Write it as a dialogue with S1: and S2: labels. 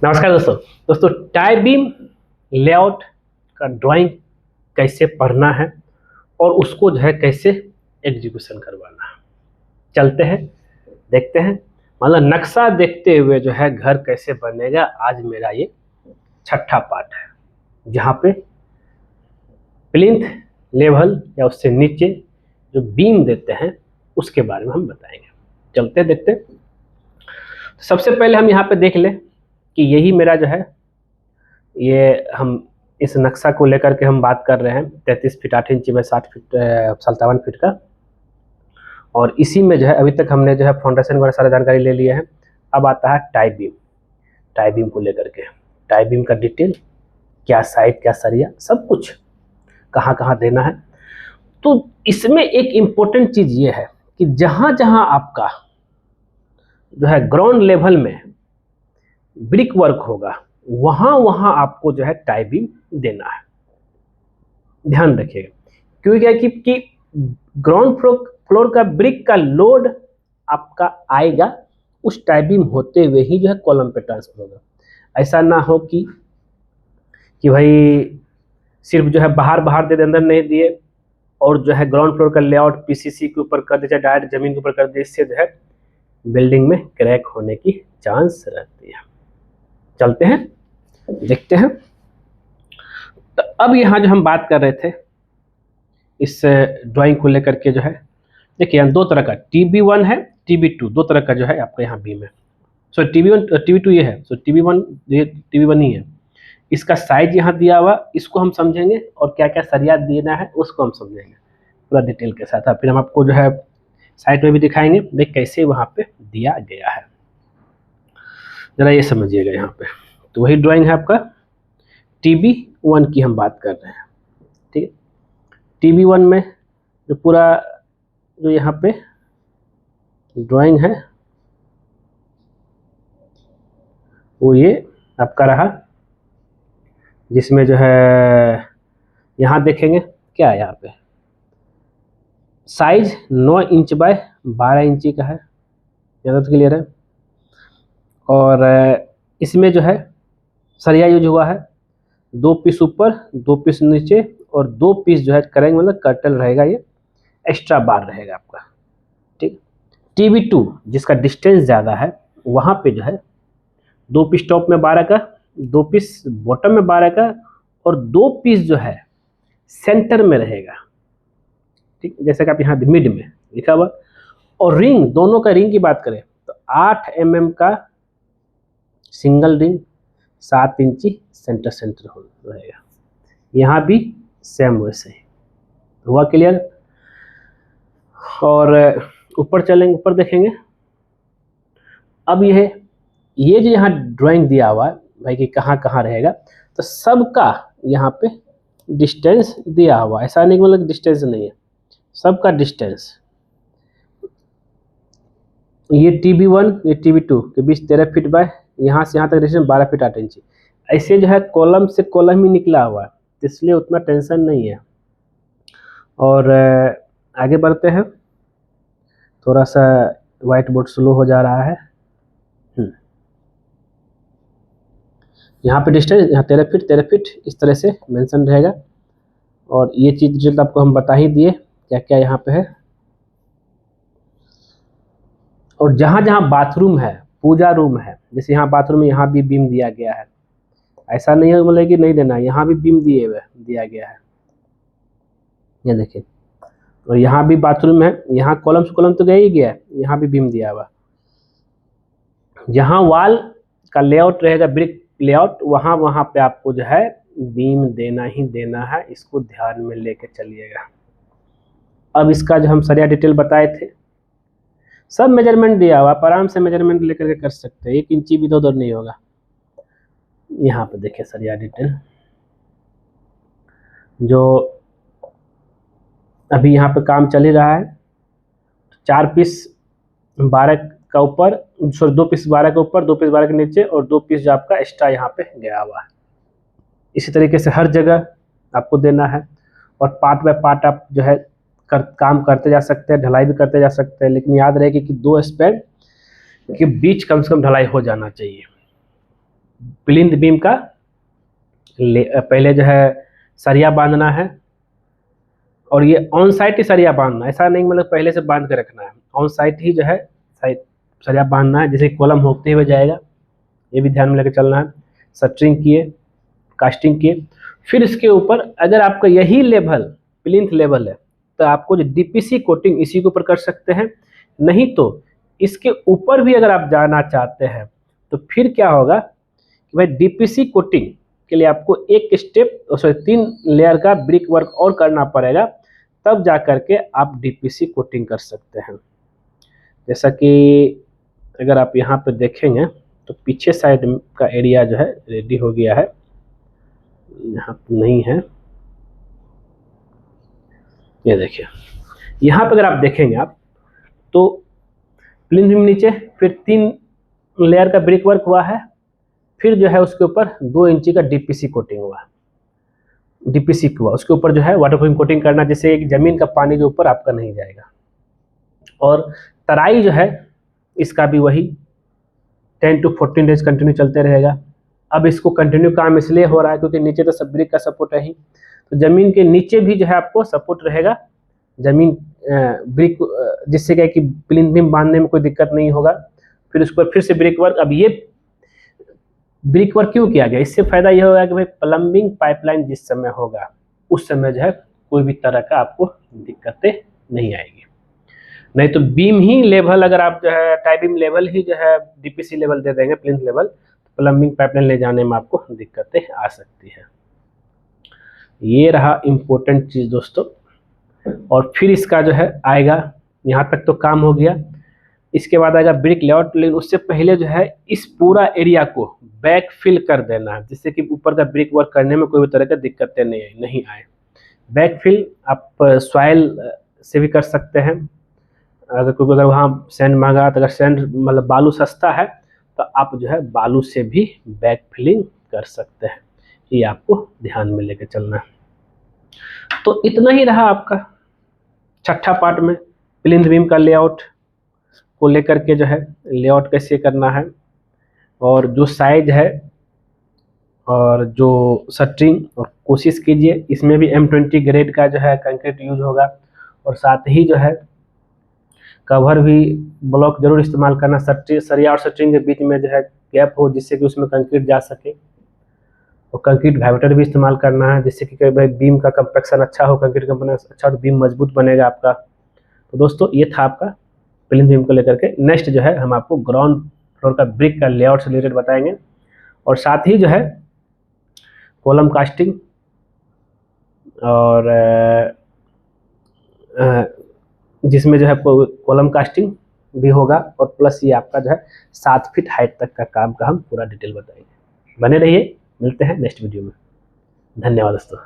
S1: नमस्कार दोस्तों tie beam layout का ड्राइंग कैसे पढ़ना है और उसको जो है कैसे एग्जीक्यूशन करवाना है। चलते हैं, देखते हैं। मतलब नक्शा देखते हुए जो है घर कैसे बनेगा, आज मेरा ये छठा पार्ट है, जहाँ पे प्लिंथ लेवल या उससे नीचे जो बीम देते हैं उसके बारे में हम बताएंगे। चलते हैं, देखते हैं। सबसे पहले हम यहाँ पे देख लें कि यही मेरा जो है, ये हम इस नक्शा को लेकर के हम बात कर रहे हैं 33 फीट 8 इंची में 60 फीट 57 फीट का। और इसी में जो है अभी तक हमने जो है फाउंडेशन वगैरह सारा जानकारी ले लिया है। अब आता है टाई बीम को लेकर के, टाई बीम का डिटेल, क्या साइड क्या सरिया, सब कुछ कहाँ कहाँ देना है। तो इसमें एक इम्पोर्टेंट चीज़ ये है कि जहाँ जहाँ आपका जो है ग्राउंड लेवल में ब्रिक वर्क होगा वहाँ वहाँ आपको जो है टाई बीम देना है। ध्यान रखिएगा, क्योंकि क्या कि ग्राउंड फ्लोर का ब्रिक का लोड आपका आएगा उस टाई बीम होते हुए ही जो है कॉलम पे ट्रांसफर होगा। ऐसा ना हो कि भाई सिर्फ जो है बाहर बाहर दे अंदर नहीं दिए और जो है ग्राउंड फ्लोर का लेआउट पीसीसी के ऊपर कर दे, चाहे डायरेक्ट जमीन के ऊपर कर दे, इससे जो है बिल्डिंग में क्रैक होने की चांस रहती है। चलते हैं, देखते हैं। तो अब यहाँ जो हम बात कर रहे थे इस ड्राइंग को लेकर के जो है, देखिए यहाँ दो तरह का TB1 है, TB2, दो तरह का जो है आपका यहाँ बीम है। सो TB1 TB2 ये है, सो TB1 ये TB1 ही है। इसका साइज यहाँ दिया हुआ, इसको हम समझेंगे और क्या क्या सरिया देना है उसको हम समझेंगे पूरा डिटेल के साथ। फिर हम आपको जो है साइट में भी दिखाएंगे देख कैसे वहाँ पे दिया गया है, जरा ये समझिएगा यहाँ पे। तो वही ड्राइंग है आपका TB1 की हम बात कर रहे हैं, ठीक है। TB1 में जो पूरा जो यहाँ पे ड्राइंग है वो ये आपका रहा, जिसमें जो है यहाँ देखेंगे क्या है, यहाँ पे साइज 9 इंच बाय 12 इंची का है, ज़्यादा तो क्लियर है। और इसमें जो है सरिया यूज हुआ है, 2 पीस ऊपर 2 पीस नीचे और 2 पीस जो है करेंगे, मतलब कर्टल रहेगा, ये एक्स्ट्रा बार रहेगा आपका, ठीक। TB2 जिसका डिस्टेंस ज़्यादा है वहाँ पे जो है 2 पीस टॉप में 12 का, 2 पीस बॉटम में 12 का और 2 पीस जो है सेंटर में रहेगा, ठीक। जैसे कि आप यहाँ मिड में लिखा हुआ। और रिंग, दोनों का रिंग की बात करें तो 8 mm का सिंगल रिंग, 7 इंची सेंटर होल रहेगा। यहाँ भी सेम वैसे ही हुआ, क्लियर। और ऊपर चलेंगे, ऊपर देखेंगे। अब ये जो यहाँ ड्राइंग दिया हुआ है भाई कि कहाँ कहाँ रहेगा, तो सबका यहाँ पे डिस्टेंस दिया हुआ, ऐसा नहीं मतलब डिस्टेंस नहीं है, सबका डिस्टेंस। ये TB1 ये TB2 के बीच 13 फीट बाय यहाँ से यहाँ तक डिस्टेंस 12 फीट 8 इंची। ऐसे जो है कॉलम से कॉलम ही निकला हुआ है, इसलिए उतना टेंशन नहीं है। और आगे बढ़ते हैं, थोड़ा सा व्हाइट बोर्ड स्लो हो जा रहा है। यहाँ पे डिस्टेंस यहाँ 13 फीट इस तरह से मेंशन रहेगा। और ये चीज़ जो आपको हम बता ही दिए क्या क्या यहाँ पे है। और जहाँ जहाँ बाथरूम है, पूजा रूम है, जैसे यहाँ बाथरूम में यहाँ भी बीम दिया गया है, ऐसा नहीं है मतलब कि नहीं देना, यहाँ भी बीम दिया गया है, ये देखिए। और यहाँ भी बाथरूम है, यहाँ कॉलम से कॉलम तो गया ही गया है, यहाँ भी बीम दिया हुआ। जहाँ वॉल का लेआउट रहेगा ब्रिक लेआउट, वहाँ वहाँ पे आपको जो है बीम देना ही देना है, इसको ध्यान में लेके चलिएगा। अब इसका जो हम सरिया डिटेल बताए थे, सब मेजरमेंट दिया हुआ, आप आराम से मेजरमेंट लेकर के कर सकते हैं, 1 इंची भी इधर उधर नहीं होगा। यहाँ पे देखिए सरिया डिटेल, जो अभी यहाँ पे काम चल ही रहा है। 4 पीस 12 का ऊपर, सॉरी 2 पीस 12 के ऊपर, 2 पीस 12 के नीचे और 2 पीस जो आपका एक्स्ट्रा यहाँ पे गया हुआ है। इसी तरीके से हर जगह आपको देना है। और पार्ट बाय पार्ट आप जो है काम करते जा सकते हैं, ढलाई भी करते जा सकते हैं, लेकिन याद रहे कि 2 स्पैन के बीच कम से कम ढलाई हो जाना चाहिए। प्लिंथ बीम का पहले जो है सरिया बांधना है, और ये ऑन साइट ही सरिया बांधना है, ऐसा नहीं मतलब पहले से बांध के रखना है, ऑन साइट ही जो है सरिया बांधना है, जैसे कॉलम होते हुए जाएगा, ये भी ध्यान में लेकर चलना है। शटरिंग किए, कास्टिंग किए, फिर इसके ऊपर अगर आपका यही लेवल प्लिंथ लेवल है तो आपको जो डीपीसी कोटिंग इसी के ऊपर कर सकते हैं, नहीं तो इसके ऊपर भी अगर आप जाना चाहते हैं तो फिर क्या होगा कि भाई डीपीसी कोटिंग के लिए आपको एक स्टेप 3 लेयर का ब्रिक वर्क और करना पड़ेगा, तब जा करके आप डीपीसी कोटिंग कर सकते हैं। जैसा कि अगर आप यहाँ पे देखेंगे तो पीछे साइड का एरिया जो है रेडी हो गया है, यहाँ पे नहीं है, ये देखिए यहाँ पे अगर आप देखेंगे आप तो प्लिंथ बीम नीचे, फिर 3 लेयर का ब्रिक वर्क हुआ है, फिर जो है उसके ऊपर 2 इंची का डीपीसी कोटिंग हुआ, डीपीसी हुआ, उसके ऊपर जो है वाटरप्रूफ कोटिंग करना, जिससे एक जमीन का पानी जो ऊपर आपका नहीं जाएगा। और तराई जो है इसका भी वही 10 to 14 डेज कंटिन्यू चलते रहेगा। अब इसको कंटिन्यू काम इसलिए हो रहा है क्योंकि नीचे तो सब ब्रिक का सपोर्ट है ही, तो जमीन के नीचे भी जो है आपको सपोर्ट रहेगा, जमीन ब्रिक, जिससे क्या है कि प्लिंथ बीम बांधने में कोई दिक्कत नहीं होगा। फिर उसके बाद फिर से ब्रिक वर्क। अब ये ब्रिक वर्क क्यों किया गया, इससे फायदा यह होगा कि भाई प्लम्बिंग पाइपलाइन जिस समय होगा उस समय जो है कोई भी तरह का आपको दिक्कतें नहीं आएगी। नहीं तो बीम ही लेवल अगर आप जो है टाई बीम लेवल ही जो है डीपीसी लेवल दे देंगे प्लिंथ लेवल, तो प्लम्बिंग पाइपलाइन ले जाने में आपको दिक्कतें आ सकती है। ये रहा इम्पोर्टेंट चीज़ दोस्तों। और फिर इसका जो है आएगा, यहाँ तक तो काम हो गया, इसके बाद आएगा ब्रिक लेआउट। लेकिन उससे पहले जो है इस पूरा एरिया को बैक फिल कर देना है, जिससे कि ऊपर का ब्रिक वर्क करने में कोई भी तरह की दिक्कतें नहीं आए। बैक फिल आप सॉइल से भी कर सकते हैं, अगर वहाँ सैंड मांगा तो अगर सैंड मतलब बालू सस्ता है तो आप जो है बालू से भी बैक फिलिंग कर सकते हैं। ये आपको ध्यान में लेकर चलना है। तो इतना ही रहा आपका छठा पार्ट में प्लिंथ बीम का लेआउट को लेकर के जो है लेआउट कैसे करना है, और जो साइज है और जो शटरिंग, और कोशिश कीजिए इसमें भी M20 ग्रेड का जो है कंक्रीट यूज होगा, और साथ ही जो है कवर भी ब्लॉक जरूर इस्तेमाल करना, सरिया और शटरिंग के बीच में जो है गैप हो जिससे कि उसमें कंक्रीट जा सके, और कंक्रीट वाइब्रेटर भी इस्तेमाल करना है जिससे कि भाई बीम का कंपैक्शन अच्छा हो, कंक्रीट का अच्छा हो तो बीम मजबूत बनेगा आपका। तो दोस्तों ये था आपका प्लिंथ बीम को लेकर के। नेक्स्ट जो है हम आपको ग्राउंड फ्लोर का ब्रिक का लेआउट से रिलेटेड बताएंगे, और साथ ही जो है कॉलम कास्टिंग और जिसमें जो है कॉलम कास्टिंग भी होगा, और प्लस ये आपका जो है 7 फीट हाइट तक का काम का हम पूरा डिटेल बताएंगे। बने रहिए, मिलते हैं नेक्स्ट वीडियो में। धन्यवाद दोस्तों।